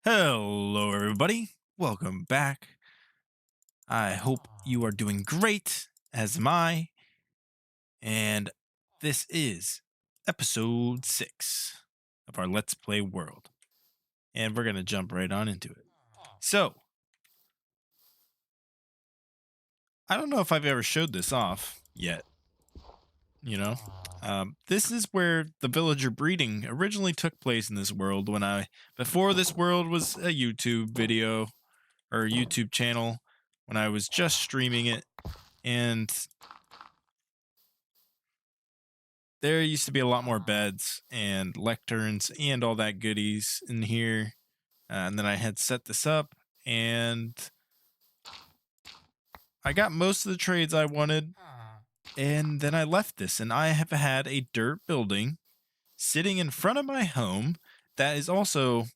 Hello, everybody. Welcome back. I hope you are doing great, as am I. And this is episode 6 of our Let's Play world. And we're going to jump right on into it. So, I don't know if I've ever showed this off yet, you know? This is where the villager breeding originally took place in this world before this world was a YouTube video or a YouTube channel, when I was just streaming it. And there used to be a lot more beds and lecterns and all that goodies in here. And then I had set this up and I got most of the trades I wanted. And then I left this and I have had a dirt building sitting in front of my home that is also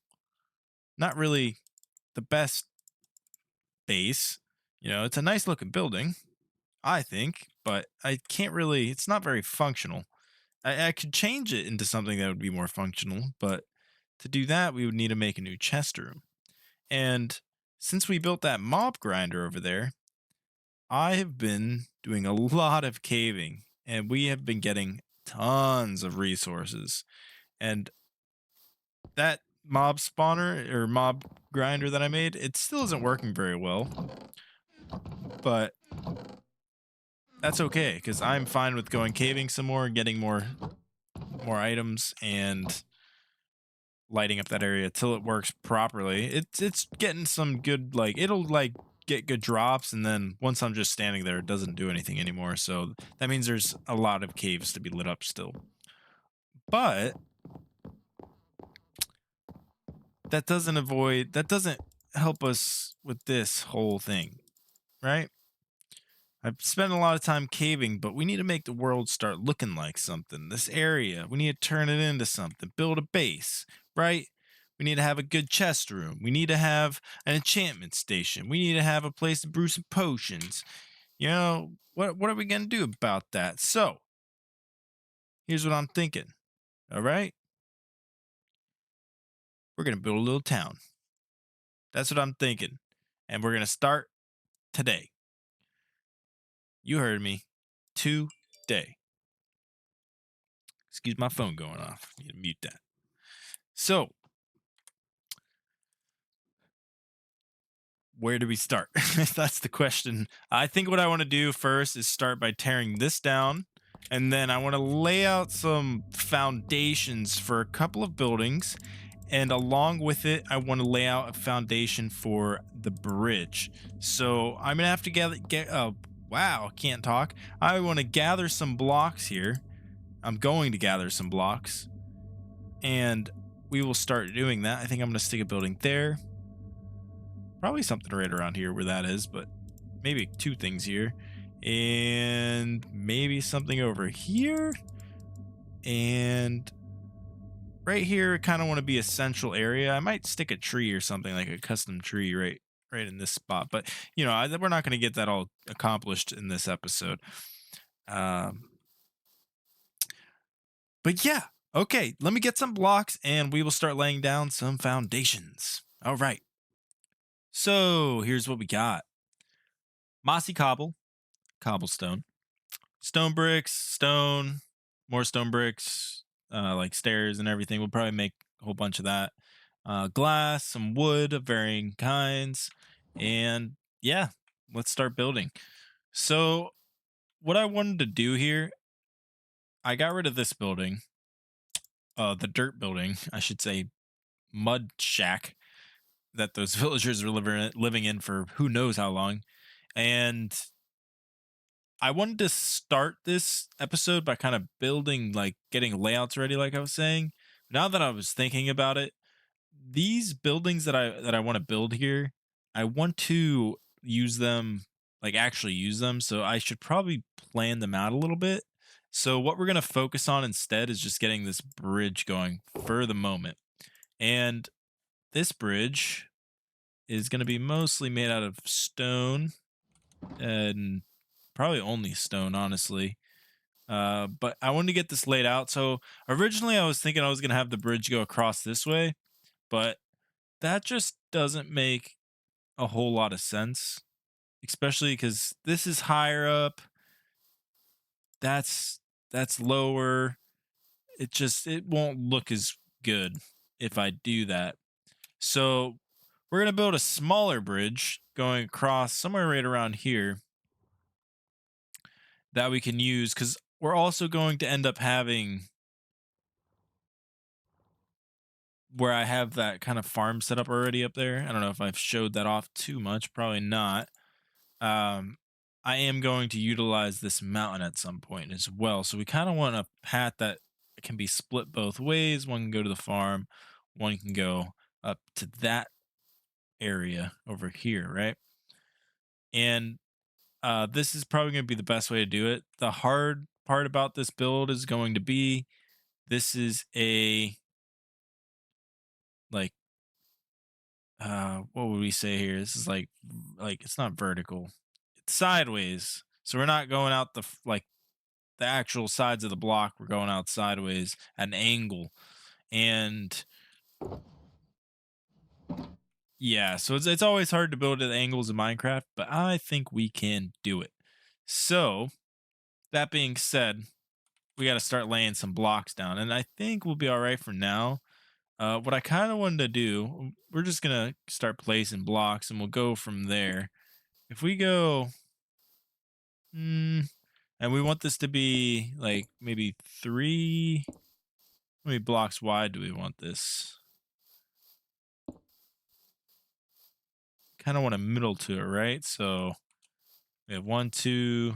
not really the best base. It's a nice looking building, I think, but it's not very functional. I could change it into something that would be more functional, but to do that, we would need to make a new chest room. And since we built that mob grinder over there, I have been doing a lot of caving and we have been getting tons of resources. And that mob spawner or mob grinder that I made, it still isn't working very well, but that's okay because I'm fine with going caving some more and getting more items and lighting up that area till it works properly. It's getting some good, like, it'll like get good drops, and then once I'm just standing there, it doesn't do anything anymore. So that means there's a lot of caves to be lit up still. But that doesn't help us with this whole thing, right? I've spent a lot of time caving, but we need to make the world start looking like something. This area, we need to turn it into something, build a base, right? We need to have a good chest room. We need to have an enchantment station. We need to have a place to brew some potions. What are we going to do about that? So, here's what I'm thinking. All right? We're going to build a little town. That's what I'm thinking. And we're going to start today. You heard me. Today. Excuse my phone going off. Need to mute that. So, where do we start? That's the question. I think what I want to do first is start by tearing this down, and then I want to lay out some foundations for a couple of buildings, and along with it, I want to lay out a foundation for the bridge. So I'm gonna have to get wow, can't talk. I want to gather some blocks here. I'm going to gather some blocks, and we will start doing that. I think I'm gonna stick a building there. Probably something right around here where that is, but maybe two things here. And maybe something over here. And right here, I kind of want to be a central area. I might stick a tree or something, like a custom tree right in this spot. But we're not going to get that all accomplished in this episode. Um, but yeah, okay. Let me get some blocks, and we will start laying down some foundations. All right. So here's what we got: mossy cobblestone, stone bricks, stone, more stone bricks, like stairs and everything. We'll probably make a whole bunch of that. Glass, some wood of varying kinds, and yeah, let's start building. So, what I wanted to do here, I got rid of this building, the dirt building, I should say, mud shack that those villagers were living in for who knows how long, and I wanted to start this episode by kind of building, like getting layouts ready, like I was saying. Now that I was thinking about it, these buildings that I want to build here, I want to use them, like actually use them. So I should probably plan them out a little bit. So what we're gonna focus on instead is just getting this bridge going for the moment. And this bridge is gonna be mostly made out of stone and probably only stone, honestly. But I wanted to get this laid out. So originally, I was thinking I was gonna have the bridge go across this way, but that just doesn't make a whole lot of sense, especially because this is higher up. That's that's lower. It won't look as good if I do that. So we're gonna build a smaller bridge going across somewhere right around here that we can use because we're also going to end up having where I have that kind of farm set up already up there. I don't know if I've showed that off too much, probably not. Um, I am going to utilize this mountain at some point as well. So we kind of want a path that can be split both ways. One can go to the farm, one can go up to that area over here, right? And this is probably going to be the best way to do it. The hard part about this build is going to be this is a like what would we say here? This is like it's not vertical. It's sideways. So we're not going out like the actual sides of the block, we're going out sideways at an angle. And yeah, so it's always hard to build at angles in Minecraft, but I think we can do it. So that being said, we got to start laying some blocks down, and I think we'll be all right for now. What I kind of wanted to do, we're just gonna start placing blocks, and we'll go from there. If we go, and we want this to be like maybe three. How many blocks wide do we want this? Kind of want a middle to it, right? So we have one, two.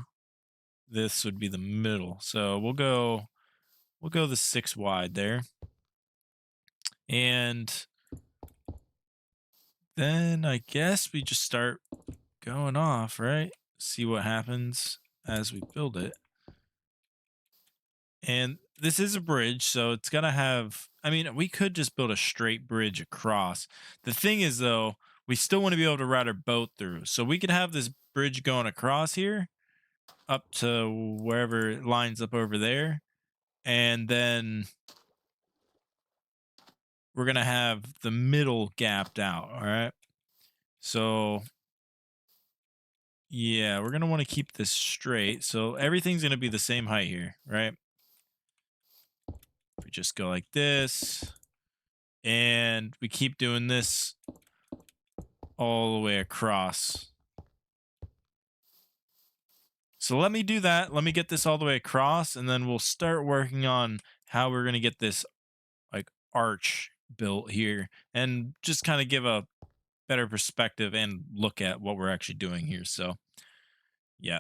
This would be the middle. So we'll go the 6 wide there. And then I guess we just start going off, right? See what happens as we build it. And this is a bridge, so it's gonna have. I mean, we could just build a straight bridge across. The thing is, though, we still want to be able to ride our boat through. So we could have this bridge going across here up to wherever it lines up over there. And then we're gonna have the middle gapped out. All right. So yeah, we're gonna want to keep this straight. So everything's gonna be the same height here, right? We just go like this, and we keep doing this all the way across. So let me do that. Let me get this all the way across, and then we'll start working on how we're gonna get this like arch built here, and just kind of give a better perspective and look at what we're actually doing here. So yeah,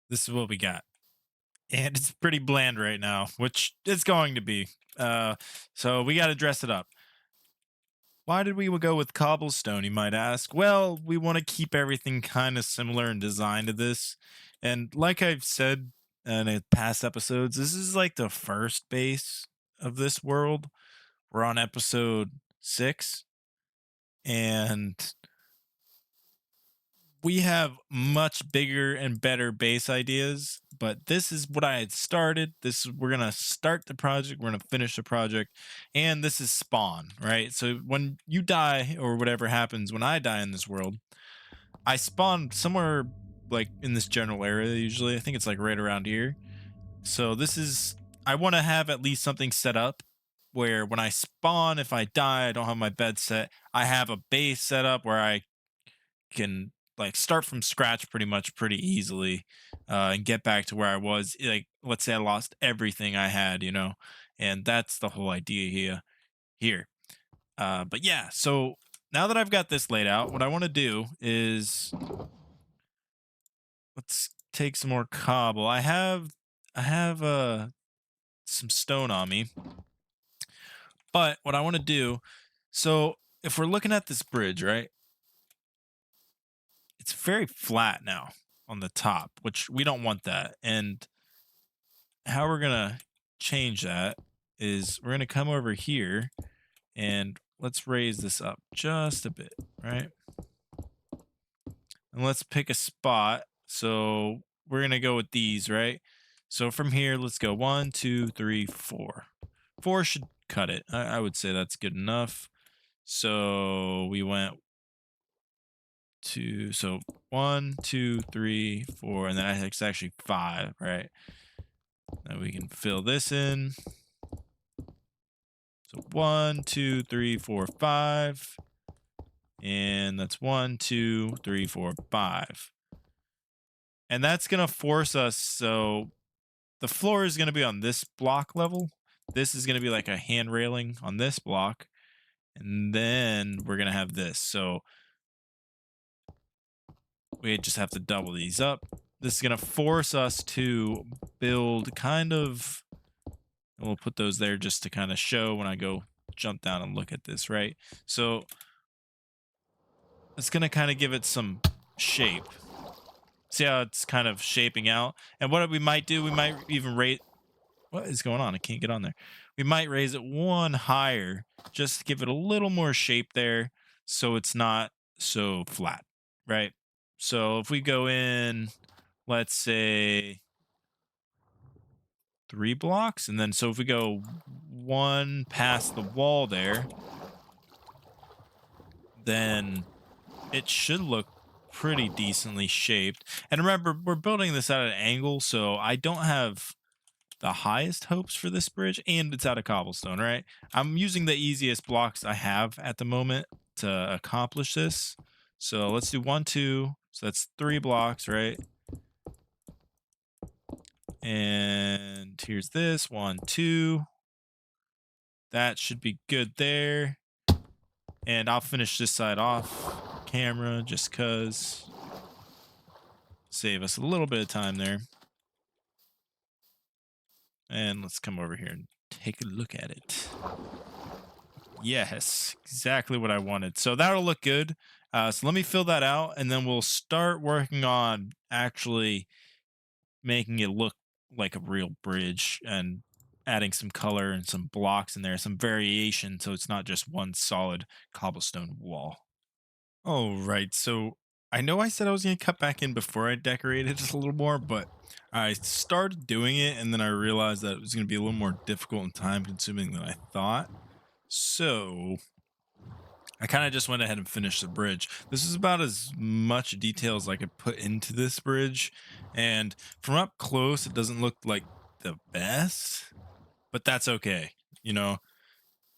this is what we got. And it's pretty bland right now, which it's going to be. Uh, so we got to dress it up. Why did we go with cobblestone, you might ask? Well, we want to keep everything kind of similar in design to this. And like I've said in past episodes, this is like the first base of this world. We're on episode 6, and we have much bigger and better base ideas, but this is what I had started. We're gonna start the project, we're gonna finish the project, and this is spawn, right? So when you die or whatever happens when I die in this world, I spawn somewhere like in this general area usually. I think it's like right around here. So this is I want to have at least something set up where when I spawn, if I die, I don't have my bed set. I have a base set up where I can like start from scratch pretty much pretty easily and get back to where I was. Like, let's say I lost everything I had, and that's the whole idea here. But yeah, so now that I've got this laid out, what I want to do is let's take some more cobble. I have some stone on me, but what I want to do, so if we're looking at this bridge, right? It's very flat now on the top, which we don't want that. And how we're gonna change that is we're gonna come over here and let's raise this up just a bit, right? And let's pick a spot. So we're gonna go with these, right? So from here, let's go one, two, three, four. Four should cut it. I would say that's good enough. So we went two. So one, two, three, four, and then it's actually five, right? Then we can fill this in. So one, two, three, four, five. And that's one, two, three, four, five. And that's going to force us. So the floor is going to be on this block level. This is going to be like a hand railing on this block. And then we're going to have this. So we just have to double these up. This is going to force us to build kind of, and we'll put those there just to kind of show when I go jump down and look at this, right? So it's going to kind of give it some shape. See how it's kind of shaping out? And what we might do, we might even rate, what is going on? I can't get on there. We might raise it one higher just to give it a little more shape there so it's not so flat, right? So if we go in, let's say 3 blocks, and then so if we go one past the wall there, then it should look pretty decently shaped. And remember, we're building this at an angle, so I don't have the highest hopes for this bridge, and it's out of cobblestone, right? I'm using the easiest blocks I have at the moment to accomplish this. So let's do one, two. So that's 3 blocks, right? And here's this one, two. That should be good there. And I'll finish this side off camera just cause save us a little bit of time there. And let's come over here and take a look at it. Yes, exactly what I wanted. So that'll look good. So let me fill that out, and then we'll start working on actually making it look like a real bridge and adding some color and some blocks in there, some variation, so it's not just one solid cobblestone wall. Oh, right. So I know I said I was going to cut back in before I decorated just a little more, but I started doing it and then I realized that it was going to be a little more difficult and time consuming than I thought. So I kind of just went ahead and finished the bridge. This is about as much detail as I could put into this bridge. And from up close, it doesn't look like the best, but that's okay, you know,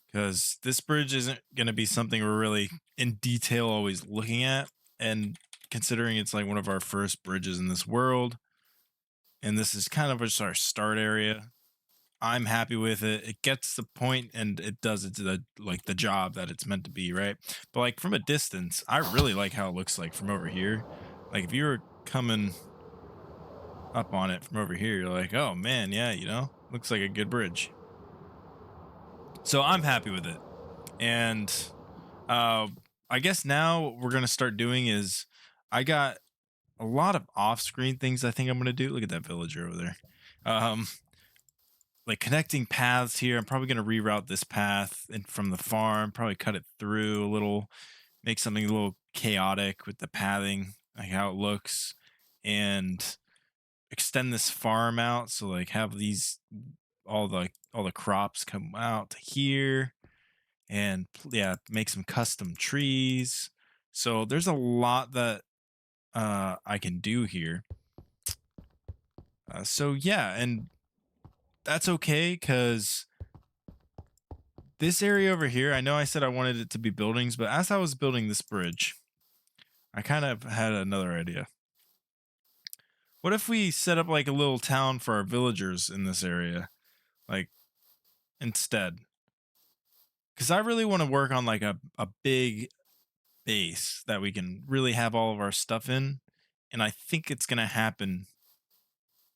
because this bridge isn't going to be something we're really in detail always looking at. And considering it's like one of our first bridges in this world, and this is kind of just our start area, I'm happy with it. It gets the point and it does it to the like the job that it's meant to be, right? But like from a distance, I really like how it looks like from over here. Like if you were coming up on it from over here, you're like, oh man, yeah, looks like a good bridge. So I'm happy with it. And uh I guess now what we're gonna start doing is I got a lot of off-screen things I think I'm gonna do. Look at that villager over there. Um like connecting paths here. I'm probably going to reroute this path and from the farm, probably cut it through a little, make something a little chaotic with the pathing, like how it looks, and extend this farm out. So like have these all the crops come out to here, and yeah, make some custom trees. So there's a lot that I can do here. So yeah, and that's okay because this area over here, I know I said I wanted it to be buildings, but as I was building this bridge, I kind of had another idea. What if we set up like a little town for our villagers in this area? Like instead. Because I really want to work on like a big base that we can really have all of our stuff in. And I think it's going to happen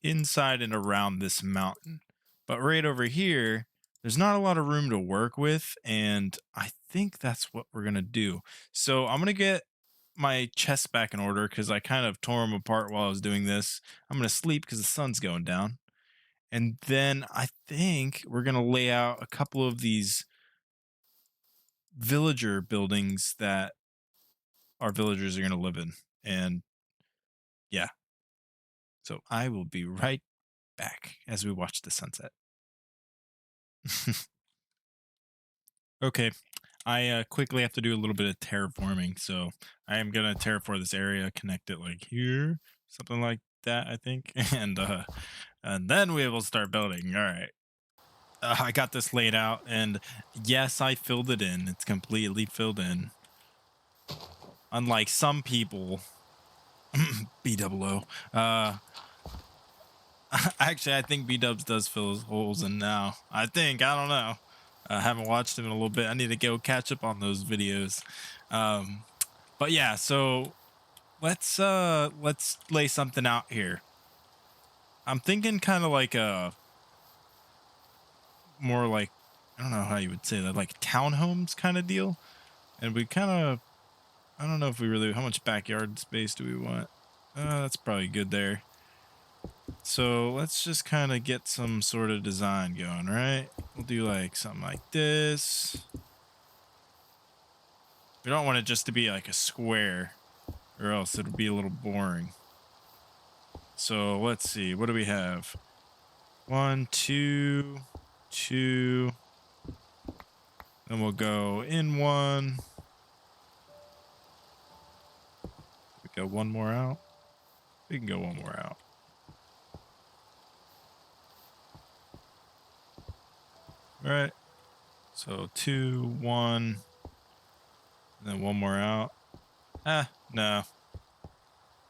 inside and around this mountain. But right over here, there's not a lot of room to work with, and I think that's what we're gonna do. So I'm gonna get my chest back in order because I kind of tore them apart while I was doing this. I'm gonna sleep because the sun's going down. And then I think we're gonna lay out a couple of these villager buildings that our villagers are gonna live in. And yeah, so I will be right back as we watch the sunset. Okay, I quickly have to do a little bit of terraforming, so I am gonna terraform this area, connect it like here, something like that, I think, and then we will start building. All right, I got this laid out, and yes, I filled it in. It's completely filled in. Unlike some people, B double O. Actually, I think B Dubs does fill his holes in now. I don't know. I haven't watched him in a little bit. I need to go catch up on those videos. Um, but yeah, so let's lay something out here. I'm thinking kind of like a more like, I don't know how you would say that, like townhomes kind of deal. And we kind of, I don't know if we really, how much backyard space do we want? That's probably good there. So let's just kind of get some sort of design going, right? We'll do like something like this. We don't want it just to be like a square, or else it'll be a little boring. So let's see, what do we have? 1, 2, 2. Then we'll go in 1. We go one more out. We can go one more out. All right. So 2, 1, and then one more out. No.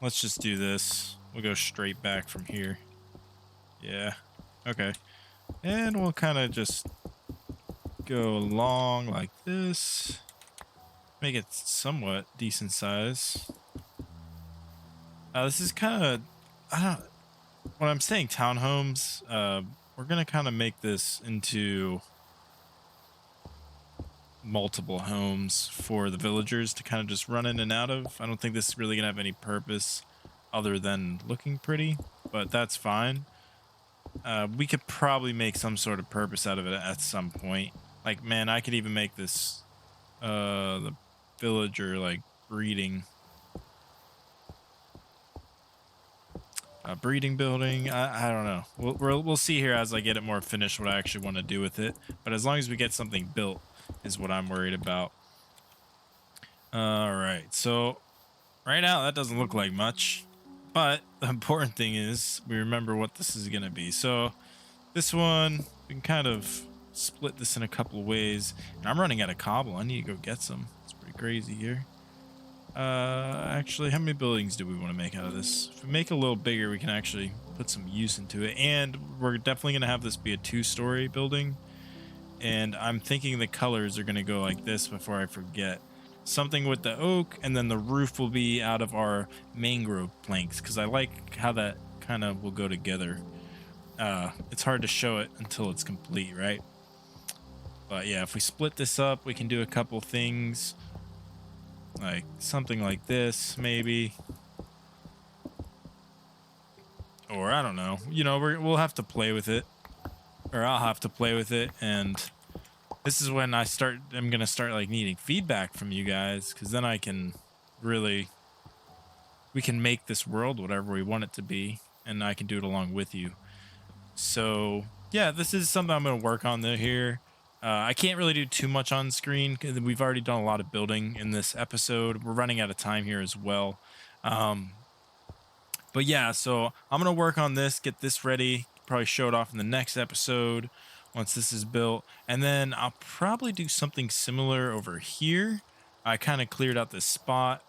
Let's just do this. We'll go straight back from here. Yeah. Okay. And we'll kind of just go along like this. Make it somewhat decent size. This is kind of, I don't, when I'm saying townhomes, we're going to kind of make this into multiple homes for the villagers to kind of just run in and out of. I don't think this is really going to have any purpose other than looking pretty, but that's fine. We could probably make some sort of purpose out of it at some point. Like, man, I could even make this the villager like breeding breeding building. I don't know. We'll see here as I get it more finished what I actually want to do with it. But as long as we get something built is what I'm worried about. All right, so right now that doesn't look like much, but the important thing is we remember what this is going to be. So this one, we can kind of split this in a couple of ways. And I'm running out of cobble. I need to go get some. It's pretty crazy here. Actually, how many buildings do we want to make out of this? If we make it a little bigger, we can actually put some use into it. And we're definitely going to have this be a 2-story building. And I'm thinking the colors are going to go like this before I forget. Something with the oak, and then the roof will be out of our mangrove planks, because I like how that kind of will go together. It's hard to show it until it's complete, right? But yeah, if we split this up, we can do a couple things. Like something like this, maybe. Or I don't know. You know, we'll have to play with it. Or I'll have to play with it. And this is when I'm going to start like needing feedback from you guys. Because then I can really, we can make this world whatever we want it to be. And I can do it along with you. So yeah, this is something I'm going to work on here. I can't really do too much on screen because we've already done a lot of building in this episode. We're running out of time here as well. But yeah, so I'm going to work on this, get this ready, probably show it off in the next episode once this is built. And then I'll probably do something similar over here. I kind of cleared out this spot,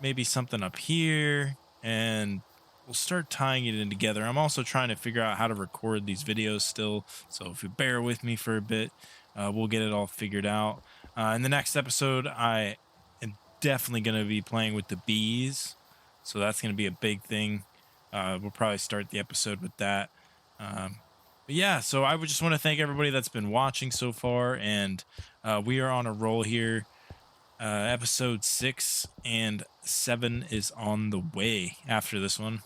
maybe something up here, and we'll start tying it in together. I'm also trying to figure out how to record these videos still, so if you bear with me for a bit, we'll get it all figured out. In the next episode, I am definitely going to be playing with the bees, so that's going to be a big thing. We'll probably start the episode with that. But yeah, so I would just want to thank everybody that's been watching so far, and we are on a roll here. Episode 6 and 7 is on the way after this one.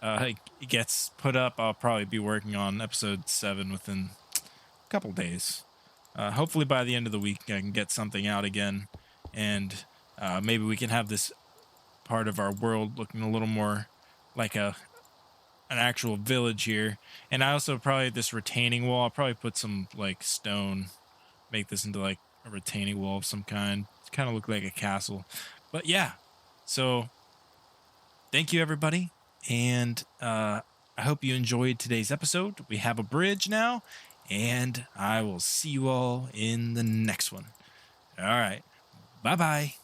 It gets put up, I'll probably be working on episode 7 within a couple days. Hopefully by the end of the week I can get something out again, and maybe we can have this part of our world looking a little more like a an actual village here. And I also probably this retaining wall. I'll probably put some like stone, make this into like a retaining wall of some kind. Kind of look like a castle. But yeah. So thank you everybody. And I hope you enjoyed today's episode. We have a bridge now, and I will see you all in the next one. All right. Bye bye.